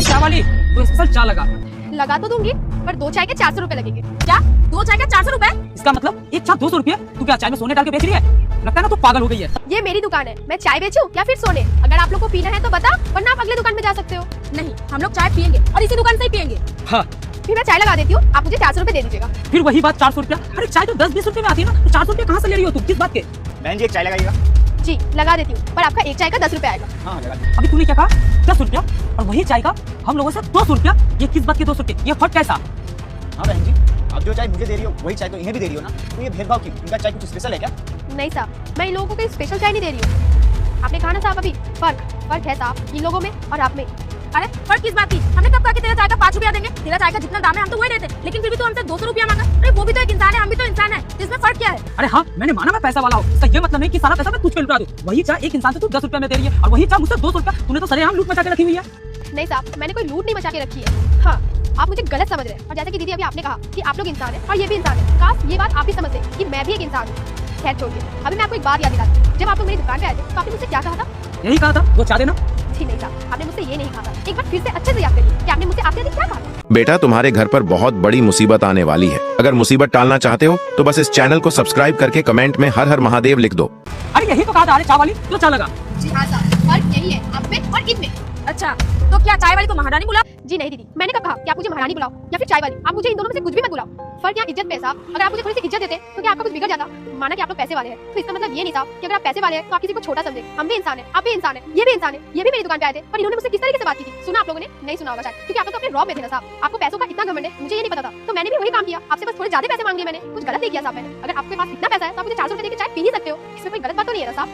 चाय वाली तो स्पेशल चाय लगा तो दूंगी, पर 2 चाय के 400 रुपए लगेंगे। क्या 2 चाय के 400 रुपए? इसका मतलब एक चाय 200 रुपये। तू क्या चाय में सोने डाल के बेच रही है? लगता है ना तू पागल हो गई है। ये मेरी दुकान है, मैं चाय बेचूं या फिर सोने? अगर आप लोग को पीना है तो बता, वरना आप अगले दुकान में जा सकते हो। नहीं, हम लोग चाय पियेंगे और इसी दुकान से ही पियेंगे। हाँ, फिर मैं चाय लगा देती हूँ, आप मुझे 400 रुपए दे दीजिएगा। फिर वही बात 400 रुपया। अरे चाय तो 10-20 रुपए में आती है ना, तो 400 रुपया कहाँ से ले रही हो तुम? किस बात के? बहन जी एक चाय लगाइएगा। जी लगा देती हूँ, पर आपका एक चाय का 10 रुपए आएगा। हाँ लगा दीजिए। अभी तूने क्या कहा? 10 रुपया और वही चाय का हम लोगों से 200 रुपया। ये किस बात के 200 रुपये? ये फर्क कैसा? हाँ बहन जी, आप जो चाय मुझे दे रही हो वही चाय तो इन्हें भी दे रही हो ना, तो ये भेदभाव क्यों? इनका चाय कुछ स्पेशल है क्या? नहीं साहब, मैं इन लोगों को कोई स्पेशल चाय नहीं दे रही हूँ। आपने कहा ना साहब अभी फर्क है साहब इन लोगों में और आप में। अरे फर्क किस बात की? हमने कब कहा कि तेरा चाय का 5 रुपया देंगे? तेरा चाय का जितना दाम है हम तो वही देते, लेकिन फिर भी तो हमसे 200 रुपया मांगा। अरे वो भी तो एक इंसान है, हम भी तो इंसान है, इसमें फर्क क्या है? अरे हाँ, मैंने माना मैं पैसा वाला हूँ, इसका ये मतलब नहीं कि सारा पैसा मैं तुझ पे लुटा दूं। वही चाय एक इंसान से तू 10 रुपया में दे रही है और वही चाय मुझसे 200 रुपया। तूने तो सरेआम लूट मचा के रखी हुई है। नहीं साहब, मैंने कोई लूट नहीं मचा के रखी है। हाँ, आप मुझे गलत समझ रहे हैं। और जैसे कि दीदी अभी आपने कहा कि आप लोग इंसान हैं और ये भी इंसान है, काश ये बात आप भी समझते कि मैं भी एक इंसान हूँ। खैर छोड़िए, अभी मैं आपको एक बात याद दिलाती हूँ। जब आप लोग मेरी दुकान पे आए थे तो आपने मुझसे क्या कहा था? यही कहा था, वो चाय देना। जी नहीं साहब, आपने मुझसे ये नहीं कहा था। एक बार फिर से अच्छे से याद करिए कि आपने मुझसे आपके क्या कहा था। बेटा तुम्हारे घर पर बहुत बड़ी मुसीबत आने वाली है। अगर मुसीबत टालना चाहते हो तो बस इस चैनल को सब्सक्राइब करके कमेंट में हर हर महादेव लिख दो। अरे यही तो कहा था, अरे चाय वाली तो चाय लगा। जी हाँ साहब, फर्क यही है आप में और इनमें। अच्छा तो क्या चाय वाली को महारानी बुला? जी नहीं दीदी, मैंने कब कहा कि आप मुझे महारानी बुलाओ या फिर चाय वाली? आप मुझे इन दोनों में से कुछ भी मत बुलाओ। फर्क यहाँ इज्जत पे है साहब। अगर आप मुझे थोड़ी सी इज्जत देते तो क्या आपका कुछ बिगड़ जाता? माना कि आप लोग पैसे वाले हैं, तो इसका मतलब ये नहीं साहब कि अगर आप पैसे वाले हैं तो आप किसी को छोटा समझे। हम भी इंसान हैं, आप भी इंसान हैं, ये भी इंसान है। ये भी मेरी दुकान पे आए थे, पर इन्होंने मुझसे किस तरीके से बात की थी सुना आप लोगों ने? नहीं सुना होगा शायद, क्योंकि आप लोग तो अपने रॉब में थे ना साहब। आपको पैसों का इतना घमंड है, मुझे ये नहीं पता था, तो मैंने भी वही काम किया। आपसे बस थोड़े ज्यादा पैसे मांग लिए मैंने। कुछ गलत नहीं किया साहब मैंने। अगर आपके पास इतना पैसा है तो आप मुझे 400 रुपए देकर चाय पी ही सकते हो। इसमें कोई गलत बात तो नहीं है ना साहब।